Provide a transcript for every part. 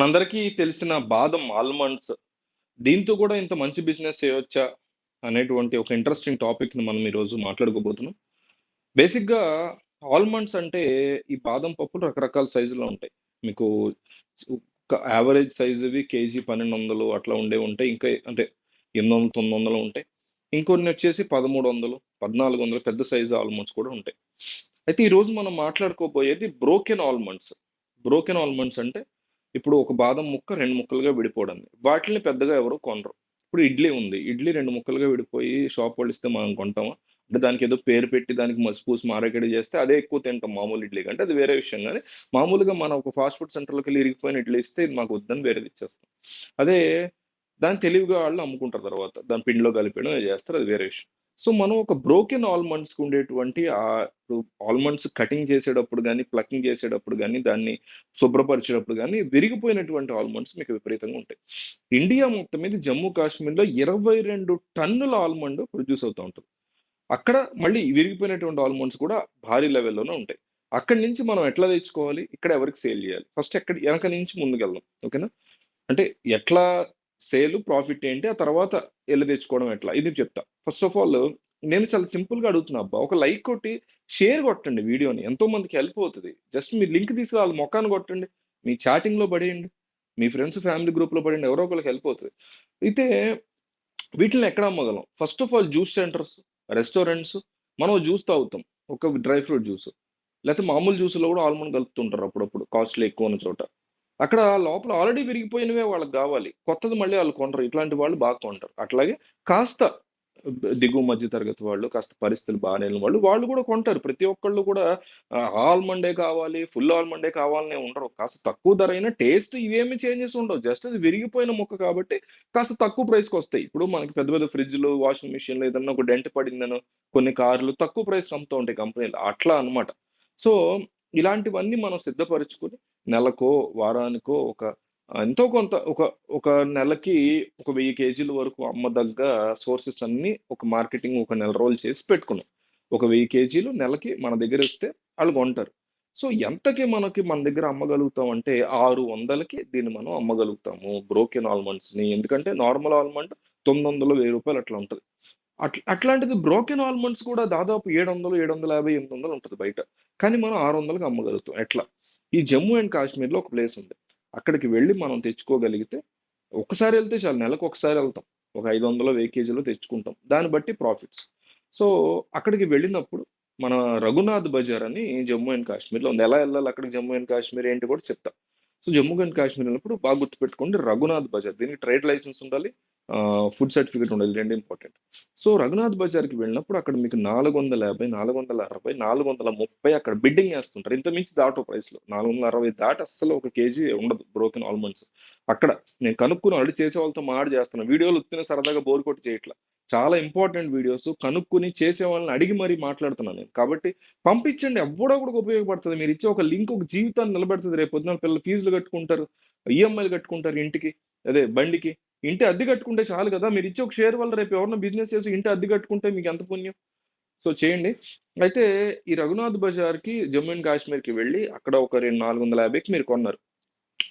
మనందరికీ తెలిసిన బాదం ఆల్మండ్స్. దీంతో కూడా ఇంత మంచి బిజినెస్ చేయొచ్చా? అనేటువంటి ఒక ఇంట్రెస్టింగ్ టాపిక్‌ని మనం ఈరోజు మాట్లాడుకోబోతున్నాం. బేసిక్‌గా ఆల్మండ్స్ అంటే ఈ బాదం పప్పులు రకరకాల సైజులో ఉంటాయి. మీకు ఒక యావరేజ్ సైజువి కేజీ 1200 అట్లా ఉండేవి ఉంటాయి. ఇంకా అంటే 800, 900 ఉంటాయి. ఇంకొన్ని వచ్చేసి 1300, 1400 పెద్ద సైజు ఆల్మండ్స్ కూడా ఉంటాయి. అయితే ఈరోజు మనం మాట్లాడుకోబోయేది బ్రోకెన్ ఆల్మండ్స్. బ్రోకెన్ ఆల్మండ్స్ అంటే ఇప్పుడు ఒక బాదం ముక్క 2 ముక్కలుగా విడిపోవడాన్ని. వాటిల్ని పెద్దగా ఎవరు కొనరు. ఇప్పుడు ఇడ్లీ ఉంది. ఇడ్లీ 2 ముక్కలుగా విడిపోయి షాప్ వాళ్ళిస్తే మనం కొంటామా? అంటే దానికేదో పేరు పెట్టి దానికి మసి పూసి మారేకడి చేస్తే అదే ఎక్కువ తింటాం మామూలు ఇడ్లీ కంటే. అది వేరే విషయం గానీ, మామూలుగా మనం ఒక ఫాస్ట్ ఫుడ్ సెంటర్‌లోకెళ్ళి ఇరిగిపోయిన ఇడ్లీ ఇస్తే ఇది మాకు వద్దని వేరేది ఇచ్చేస్తాం. అదే దాన్ని తెలివిగా వాళ్ళు అమ్ముకుంటారు తర్వాత. దాన్ని పిండిలో కలిపేయడం అది చేస్తారు. అది వేరే విషయం. సో, మనం ఒక బ్రోకెన్ ఆల్మండ్స్‌కి ఉండేటువంటి ఇప్పుడు ఆల్మండ్స్ కటింగ్ చేసేటప్పుడు గానీ, ప్లకింగ్ చేసేటప్పుడు గానీ, దాన్ని శుభ్రపరిచేటప్పుడు గానీ, విరిగిపోయినటువంటి ఆల్మండ్స్ మీకు విపరీతంగా ఉంటాయి. ఇండియా మొత్తం మీద జమ్మూ కాశ్మీర్‌లో 22 టన్నుల ఆల్మండ్ ప్రొడ్యూస్ అవుతా ఉంటది. అక్కడ మళ్ళీ విరిగిపోయినటువంటి ఆల్మండ్స్ కూడా భారీ లెవెల్‌లోనే ఉంటాయి. అక్కడి నుంచి మనం ఎట్లా తెచ్చుకోవాలి? ఇక్కడ ఎవరికి సేల్ చేయాలి? ఫస్ట్ ఎనక నుంచి ముందుకెళ్దాం. ఓకేనా? అంటే ఎట్లా సేలు, ప్రాఫిట్ ఏంటి? ఆ తర్వాత ఎళ్లి తెచ్చుకోవడం ఎట్లా? ఇది చెప్తా. ఫస్ట్ ఆఫ్ ఆల్ నేను చాలా సింపుల్‌గా అడుగుతున్నా అబ్బా! ఒక లైక్ కొట్టి షేర్ కొట్టండి వీడియోని. ఎంతో మందికి హెల్ప్ అవుతది. జస్ట్ మీరు లింక్ తీసుకొని ఆళ్ళ మొఖాన కొట్టండి. మీ చాటింగ్‌లో పడేయండి. మీ ఫ్రెండ్స్, ఫ్యామిలీ గ్రూప్‌లో పడేయండి. ఎవరో ఒకళ్ళకి హెల్ప్ అవుతది. అయితే వీటిల్ని ఎక్కడ అమ్మగలం? First of all juice centres, restaurants. మనం జ్యూస్ తాగుతాం. ఒక డ్రై ఫ్రూట్ జ్యూస్. లేతే మామూలు జ్యూస్‌లో కూడా ఆల్మండ్ కలుపుతుంటారు అప్పుడప్పుడు కాస్ట్‌లీ ఎక్కువున్న చోట. అక్కడ లోపల ఆల్రెడీ విరిగిపోయినవే వాళ్ళకి గావాలి. కొత్తది మళ్ళీ ఆళ్ళు కొనరు. ఇట్లాంటి వాళ్ళు బాగా కొంటారు. అట్లాగే కాస్త దిగువ మధ్య తరగతి వాళ్ళు, కాస్త పరిస్థితులు బాలేని వాళ్ళు, వాళ్ళు కూడా కొంటారు. ప్రతి ఒక్కళ్ళు కూడా ఆల్మండే కావాలి, ఫుల్ ఆల్మండే కావాలనే ఉండరు. కాస్త తక్కువ ధరైన టేస్ట్ ఇవేమి చేంజెస్ ఉండవు. జస్ట్ అది విరిగిపోయిన ముక్క కాబట్టి కాస్త తక్కువ ప్రైస్‌కొస్తాయి. ఇప్పుడు మనకి పెద్ద పెద్ద ఫ్రిడ్జ్‌లు, వాషింగ్ మిషన్‌లు ఏదన్నా ఒక డెంట్ పడిందనో, కొన్ని కార్లు తక్కువ ప్రైస్‌కి అమ్ముతూ ఉంటాయి కంపెనీలు. అట్లా అన్నమాట. సో, ఇలాంటివన్నీ మనం సిద్ధపరచుకొని నెలకో, వారానికో ఒక ఎంతో కొంత ఒక ఒక నెలకి ఒక 1000 కేజీల వరకు అమ్మదగ్గ సోర్సెస్ అన్నీ ఒక మార్కెటింగ్ ఒక నెల రోజులు చేసి పెట్టుకున్నాం. ఒక 1000 కేజీలు నెలకి మన దగ్గరిస్తే ఆళ్ళు కొంటారు. సో, ఎంతకి మన దగ్గర అమ్మగలుగుతాం అంటే 600కి దీన్ని మనం అమ్మగలుగుతాము. బ్రోకెన్ ఆల్మండ్స్‌ని. ఎందుకంటే నార్మల్ ఆల్మండ్ 900, రూ. 1000 అట్లా ఉంటది. అట్లాంటిది బ్రోకెన్ ఆల్మండ్స్ కూడా దాదాపు 700, 750, 800 ఉంటది బయట. కానీ మనం 600కి అమ్మగలుగుతాం. ఎట్లా? ఈ జమ్మూ అండ్ కాశ్మీర్‌లో ఒక ప్లేస్ ఉంది. అక్కడికి వెళ్లి మనం తెచ్చుకోగలిగితే ఒక్కసారి ఎళ్తే చాలు. నెలకు ఒకసారి ఎళ్తాం. ఒక 500, 1000 కేజీలో తెచ్చుకుంటాం. దాన్ని బట్టి ప్రాఫిట్స్. సో, అక్కడికి వెళ్ళినప్పుడు మన రఘునాథ్ బజార్ అని జమ్మూ అండ్ కాశ్మీర్‌లో ఉంది. ఎలా ఎళ్ళాలి అక్కడికి జమ్మూ అండ్ కాశ్మీర్ ఏంటి కూడా చెప్తా. సో, జమ్మూ అండ్ కాశ్మీర్ వెళ్ళినప్పుడు బాగా గుర్తుపెట్టుకోండి రఘునాథ్ బజార్. దీనికి ట్రేడ్ లైసెన్స్ ఉండాలి. ఫుడ్ సర్టిఫికేట్ ఉండాలి. ఈ 2 ఇంపార్టెంట్. సో, రఘునాథ్ బజార్‌కి వెళ్ళినప్పుడు అక్కడ మీకు 450, 460, 430 అక్కడ బిడ్డింగ్ ఏస్తుంటారు. ఇంతకు మించి దాటవు ప్రైస్‌లు. 460 దాటి అస్సలు ఒక కేజీ ఉండదు బ్రోకెన్ ఆల్మండ్స్. అక్కడ నేను కనుక్కొని ఆల్రెడీ చేసే వాళ్ళతో మాట్లాడి చేస్తున్నా. వీడియోలు ఉత్తినే సరదాగా బోర్ కొట్టి చేయట్ల. చాలా ఇంపార్టెంట్ వీడియోస్ కనుక్కొని చేసే వాళ్ళని అడిగి మరీ మాట్లాడుతున్నాను నేను. కాబట్టి పంపించండి. ఎవ్వడో ఒకడికి ఉపయోగపడుతది. మీరిచ్చే ఒక లింక్ ఒక జీవితాన్ని నిలబెడతది. రేపొద్దున పిల్లలు ఫీజులు కట్టుకుంటారు. ఈఎంఐలు కట్టుకుంటారు ఇంటికి. అదే బండికి. ఇంటి అద్దె కట్టుకుంటే చాలు కదా! మీరిచ్చే ఒక షేర్ వల్ల రేపు ఎవరైనా బిజినెస్ చేసి ఇంటి అద్దె కట్టుకుంటే మీకెంత పుణ్యం. సో, చేయండి. అయితే ఈ రఘునాథ్ బజార్‌కి జమ్మూ అండ్ కాశ్మీర్‌కి వెళ్ళి అక్కడ ఒక 450కి మీరు కొన్నారు.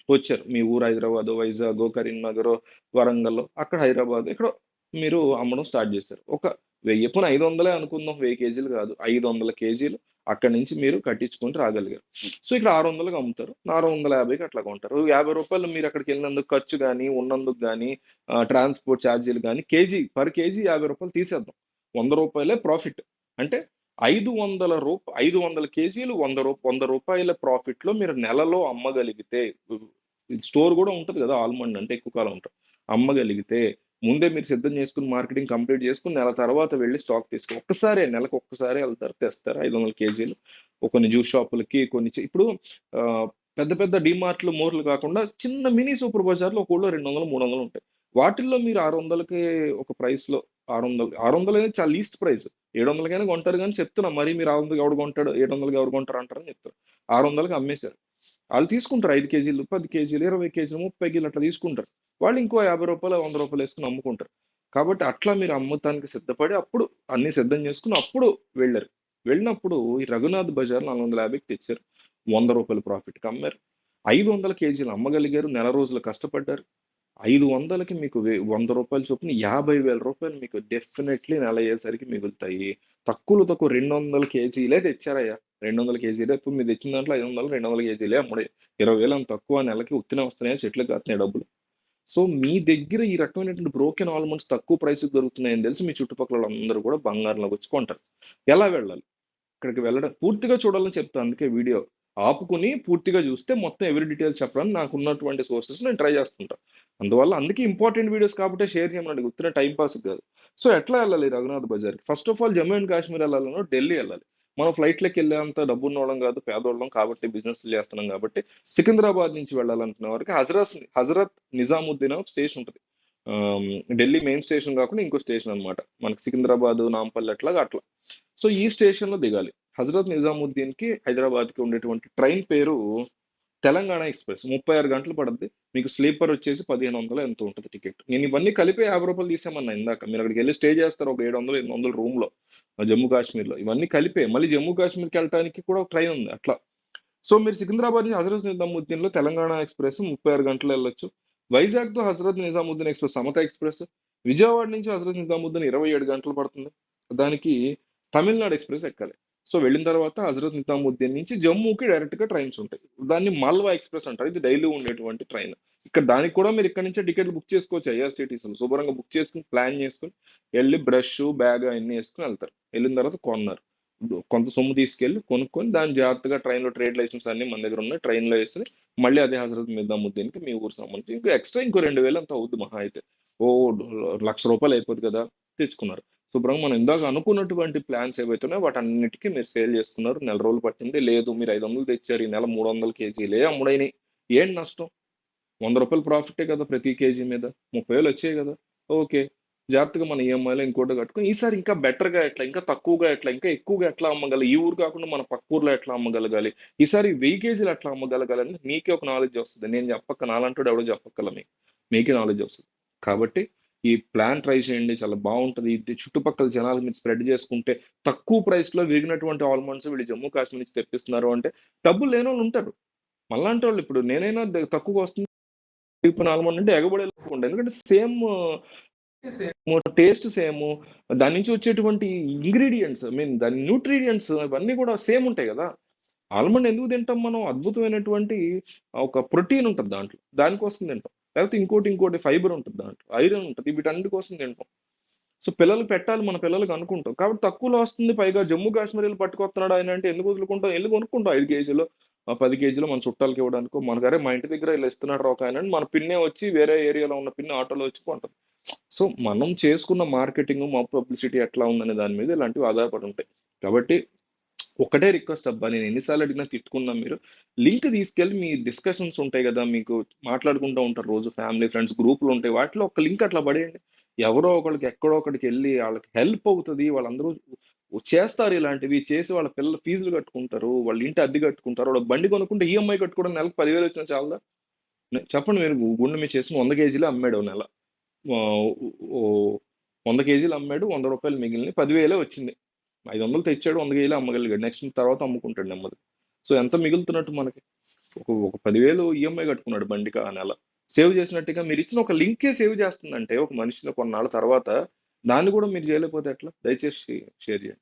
వచ్చారు. మీ ఊరు హైదరాబాదో, వైజాగో, కరీంనగరో, వరంగల్లో అక్కడ హైదరాబాద్ ఎక్కడో మీరు అమ్మడం స్టార్ట్ చేశారు. ఒక 1000 పోనీ 500 అనుకుందాం. 1000 కేజీలు కాదు. 500 కేజీలు అక్కడి నుంచి మీరు కట్టించుకొని రాగలిగారు. సో, ఇక్కడ 600కి అమ్ముతారు. 650కి అట్లా కొంటారు. రూ. 50 మీరు అక్కడికెళ్ళినందుకు ఖర్చు గాని, ఉన్నందుకు గాని, ట్రాన్స్‌పోర్ట్ ఛార్జీలు గాని, పర్ కేజీ రూ. 50 తీసేద్దాం. రూ. 100 ప్రాఫిట్. అంటే 500 కేజీలు రూ. 100 ప్రాఫిట్‌లో మీరు నెలలో అమ్మగలిగితే స్టోర్ గూడా ఉంటది గదా! ఆల్మండ్ అంటే ఎక్కువ కాలం ఉంటది. అమ్మగలిగితే ముందే మీరు సిద్ధం చేసుకొని మార్కెటింగ్ కంప్లీట్ చేసుకొని నెల తర్వాత వెళ్లి స్టాక్ ఒక్కసారే నెలకు ఒక్కసారే ఎళ్తారు. తెస్తారు 500 కేజీలు. కొన్ని జ్యూస్ షాపులకి ఇప్పుడు పెద్ద పెద్ద డీమార్ట్‌లు, మోర్‌లు కాకుండా చిన్న మినీ సూపర్ బజార్‌లో ఒక ఊళ్ళో 200, 300 ఉంటాయి. వాటిల్లో మీరు 600కి ఒక ప్రైస్‌లో 600 అనేది చాలా లీస్ట్ ప్రైస్. 700కైనా కొంటారు గానీ చెప్తున్నా. మరి మీరు 600కి ఎవడు కొంటాడు? 700కి ఎవరు కొంటారు అంటారని చెప్తున్నా. 600కి అమ్మేశారు. ఆళ్ళు తీసుకుంటారు 5 కేజీలు, 10 కేజీలు, 20 కేజీలు, 30 కేజీలు అట్లా తీసుకుంటారు. వాళ్ళు ఇంకో రూ. 50, రూ. 100 ఏసుకొని అమ్ముకుంటారు. కాబట్టి అట్లా మీరు అమ్మటానికి సిద్ధపడి అప్పుడు అన్నీ సిద్ధం చేసుకొని అప్పుడు వెళ్లారు. వెళ్ళినప్పుడు ఈ రఘునాథ్ బజార్ 450కి తెచ్చారు. రూ. 100 ప్రాఫిట్‌కి అమ్మారు. 500 కేజీలు అమ్మగలిగారు, నెల రోజులు కష్టపడ్డారు. 500కి మీకు రూ. 100 చొప్పున రూ. 50,000 మీకు డెఫినెట్లీ నెల అయ్యేసరికి మిగులుతాయి. తక్కువలో తక్కువ 200 కేజీలే తెచ్చారయ్యా. 200 కేజీలే. ఇప్పుడు మీరు తెచ్చిన దాంట్లో 500, 200 కేజీలే అమ్ముడే. 20,000 అంత తక్కువ నెలకి ఉత్తినే వస్తున్నాయా, చెట్లుకి కాస్తున్నాయి డబ్బులు. సో మీ దగ్గర ఈ రకమైనటువంటి బ్రోకెన్ ఆల్మండ్స్ తక్కువ ప్రైస్‌కి దొరుకుతున్నాయని తెలిసి మీ చుట్టుపక్కలోళ్ళందరూ కూడా బంగారంలోకి వచ్చి కొంటారు. ఎలా వెళ్ళాలి? ఇక్కడికి వెళ్ళడం పూర్తిగా చూడాలని చెప్తాను. అందుకే వీడియో ఆపుకుని పూర్తిగా చూస్తే మొత్తం ఎవరి డీటెయిల్స్ చెప్పడానికి నాకున్నటువంటి సోర్సెస్ నేను ట్రై చేస్తుంటా. అందుకే ఇంపార్టెంట్ వీడియోస్ కాబట్టే షేర్ చేయమనండి. ఉత్తినే టైం పాస్‌కి కాదు. సో ఎట్లా వెళ్ళాలి రఘునాథ్ బజార్‌కి? First of all Jammu and Kashmir వెళ్ళాలనో ఢిల్లీ వెళ్ళాలి. మనం ఫ్లైట్‌లకి వెళ్ళేంత డబ్బున్నోళ్ళం కాదు, పేదోళ్ళం కాబట్టి బిజినెస్‌లు చేస్తున్నాం కాబట్టి సికింద్రాబాద్ నుంచి వెళ్ళాలనుకునే వారికి హజరత్ నిజాముద్దీన్ ఒక స్టేషన్ ఉంటది. ఢిల్లీ మెయిన్ స్టేషన్ కాకుండా ఇంకో స్టేషన్ అన్నమాట. మనకి సికింద్రాబాద్, నాంపల్లి అట్లాగా అట్లా. సో ఈ స్టేషన్‌లో దిగాలి. హజరత్ నిజాముద్దీన్‌కి, హైదరాబాద్‌కి ఉండేటువంటి ట్రైన్ పేరు తెలంగాణ ఎక్స్‌ప్రెస్. 36 గంటలు పడద్ది. మీకు స్లీపర్ వచ్చేసి 1500 ఎంతో ఉంటది టికెట్. నేను ఇవన్నీ కలిపి రూ. 50 తీసామన్నా ఇందాక. మీరు అక్కడికెళ్ళి స్టే చేస్తారు ఒక 700, 800 రూమ్‌లో జమ్మూ కాశ్మీర్‌లో. ఇవన్నీ కలిపే. మళ్ళీ జమ్మూ కాశ్మీర్‌కెళ్ళటానికి కూడా ఒక ట్రైన్ ఉంది అట్లా. సో మీరు సికింద్రాబాద్ నుంచి హజరత్ నిజాముద్దీన్‌లో తెలంగాణ ఎక్స్‌ప్రెస్ 36 గంటలు వెళ్ళొచ్చు. Vizag to Hazrat Nizamuddin express Samata express. Vijayawada నుంచి హజరత్ నిజాముద్దీన్ 27 గంటలు పడుతుంది. దానికి తమిళనాడు ఎక్స్‌ప్రెస్ ఎక్కాలి. సో వెళ్ళిన తర్వాత హజరత్ నిజాముద్దీన్ నుంచి జమ్మూకి డైరెక్ట్‌గా ట్రైన్స్ ఉంటాయి. దాన్ని మాల్వా ఎక్స్‌ప్రెస్ అంటారు. ఇది డైలీ ఉండేటువంటి ట్రైన్. దానికి కూడా మీరు ఇక్కడ నుంచే టికెట్లు బుక్ చేసుకోవచ్చు ఐఆర్‌సీటీసీలో. శుభ్రంగా బుక్ చేసుకొని, ప్లాన్ చేసుకొని, ఎళ్లి బ్రష్, బ్యాగ్ అయన్నీ యేసుకొని ఎళ్తారు. ఎళ్ళిన తర్వాత కొన్నారు. కొంత సొమ్ము తీసుకెళ్ళి కొనుక్కొని దాన్ని జాగ్రత్తగా ట్రైన్‌లో ట్రేడ్ లైసెన్స్ అన్నీ మన దగ్గర ఉన్నాయి. ట్రైన్‌లో యేసుకొని మళ్ళీ అదే హజరత్ నిజాముద్దీన్‌కి మీ ఊరు సంబంధించి ఇంకా ఎక్స్‌ట్రా ఇంకో 2000 ఎంతో అవుద్ది మహా అయితే. ఓహ్! రూ. 1,00,000 అయిపోద్ది కదా! తెచ్చుకున్నారు. శుభ్రంగా మనం ఇందాక అనుకున్నటువంటి ప్లాన్స్ ఏవైతే ఉన్నాయో వాటన్నిటికి మీరు సేల్ చేసుకున్నారు. నెల రోజులు పట్టింది. లేదు మీరు 500 తెచ్చారు. ఈ నెల 300 కేజీలే అమ్ముడైనయి. ఏంటి నష్టం? రూ. 100 ప్రాఫిటే కదా ప్రతి కేజీ మీద. 30,000 వచ్చాయి కదా! ఓకే. జాగ్రత్తగా మన ఈఎంఐలో ఇంకోటి కట్టుకొని ఈసారి ఇంకా బెటర్‌గా ఎట్లా, ఇంకా తక్కువగా ఎట్లా, ఇంకా ఎక్కువగా ఎట్లా అమ్మగలి, ఈ ఊరు కాకుండా మన పక్క ఊర్లో ఎట్లా అమ్మగలగాలి, ఈసారి 1000 కేజీలు ఎట్లా అమ్మగలగాలని మీకే ఒక నాలెడ్జ్ వస్తది. నేను చెప్పక్క నాలాంటోడు ఎవడో చెప్పక్కర్ల మీకు. మీకే నాలెడ్జ్ వస్తది. కాబట్టి ఈ ప్లాన్ ట్రై చేయండి. చాలా బావుంటది. ఇది చుట్టుపక్కల జనాలకు మీరు స్ప్రెడ్ చేసుకుంటే తక్కువ ప్రైస్‌లో విరిగినటువంటి ఆల్మండ్స్ వీళ్ళు జమ్మూ కాశ్మీర్ నుంచి తెప్పిస్తున్నారు అంటే డబ్బులు లేనోళ్ళు ఉంటారు. మనలాంటోళ్ళు ఇప్పుడు నేనైనా తక్కువగా వస్తుంది ఇప్పుడు ఆల్మండ్ అంటే ఎగబడేలాగా ఎందుకంటే టేస్ట్ సేము. దాని నుంచి వచ్చేటువంటి ఇంగ్రీడియెంట్స్ ఐ మీన్ దాని న్యూట్రియంట్స్ ఇవన్నీ కూడా సేమ్ ఉంటాయి గదా! ఆల్మండ్ ఎందుకు తింటాం మనం? అద్భుతమైనటువంటి ఒక ప్రోటీన్ ఉంటది దాంట్లో. దానికోసం తింటాం. లేకపోతే ఇంకోటి ఫైబర్ ఉంటది దాంట్లో. ఐరన్ ఉంటది. వీటన్నిటి కోసం తింటాం. సో పిల్లలకి పెట్టాలి మన పిల్లలకి అనుకుంటాం. కాబట్టి తక్కువలో వస్తుంది. పైగా జమ్మూ కాశ్మీర్ ఎళ్లి పట్టుకొస్తున్నాడు ఆయన అంటే ఎందుకు వదులుకుంటాం? ఎళ్లి కొనుక్కుంటాం 5 కేజీలో, 10 కేజీలో మన చుట్టాలకి ఇవ్వడానికో, మనకు మా ఇంటి దగ్గర ఇలా ఇస్తున్నాడురా ఒకాయన అని మన పిన్నే వచ్చి వేరే ఏరియాలో ఉన్న పిన్ని ఆటోలో వచ్చి కొంటది. సో మనం చేసుకున్న మార్కెటింగ్, మా పబ్లిసిటీ ఎట్లా ఉందనే దాని మీద ఇలాంటివి ఆధారపడి ఉంటాయి. కాబట్టి ఒకటే రిక్వెస్ట్ అబ్బా! నేను ఎన్ని సార్లు అడిగినా తిట్టుకున్నా మీరు. లింక్ తీసుకెళ్ళి మీ డిస్కషన్స్ ఉంటాయి గదా! మీకు మాట్లాడుకుంటూ ఉంటారు రోజు ఫ్యామిలీ, ఫ్రెండ్స్ గ్రూపులుంటాయి. వాటిలో ఒక లింక్ అట్లా పడేయండి. ఎవరో ఒకళ్ళకి ఎక్కడో ఒకడికెళ్ళి ఆళ్ళకి హెల్ప్ అవుతది. వాళ్ళందరూ చేస్తారు ఇలాంటివి. చేసి వాళ్ళ పిల్లల ఫీజులు కట్టుకుంటారు. వాళ్ళ ఇంటి అద్దె కట్టుకుంటారు. వాడు బండి కొనుక్కుంటే ఈఎంఐ కట్టుకోవడం నెలకు 10,000 వచ్చినా చాలదా? చెప్పండి మీరు గుండె మీద చేసుకొని 100 కేజీలే అమ్మాడు ఓ నెల. ఆహ్, ఓహ్! 100 కేజీలు అమ్మాడు. రూ. 100 మిగిలినయి. 10,000 వచ్చింది. 500 తెచ్చాడు. 100 కేజీలు అమ్మగలిగాడు. నెక్స్ట్ తర్వాత అమ్ముకుంటాడు నెమ్మదిగా. సో ఎంత మిగులుతున్నట్టు మనకి? ఒక 10,000 ఈఎంఐ కట్టుకున్నాడు బండికి ఆ నెల. సేవ్ చేసినట్టుగా మీరిచ్చిన ఒక లింకే సేవ్ చేస్తుందంటే ఒక మనిషిని కొన్నాళ్ళ తర్వాత దాన్ని కూడా మీరు చేయలేకపోతే ఎట్లా? దయచేసి షేర్ చేయండి.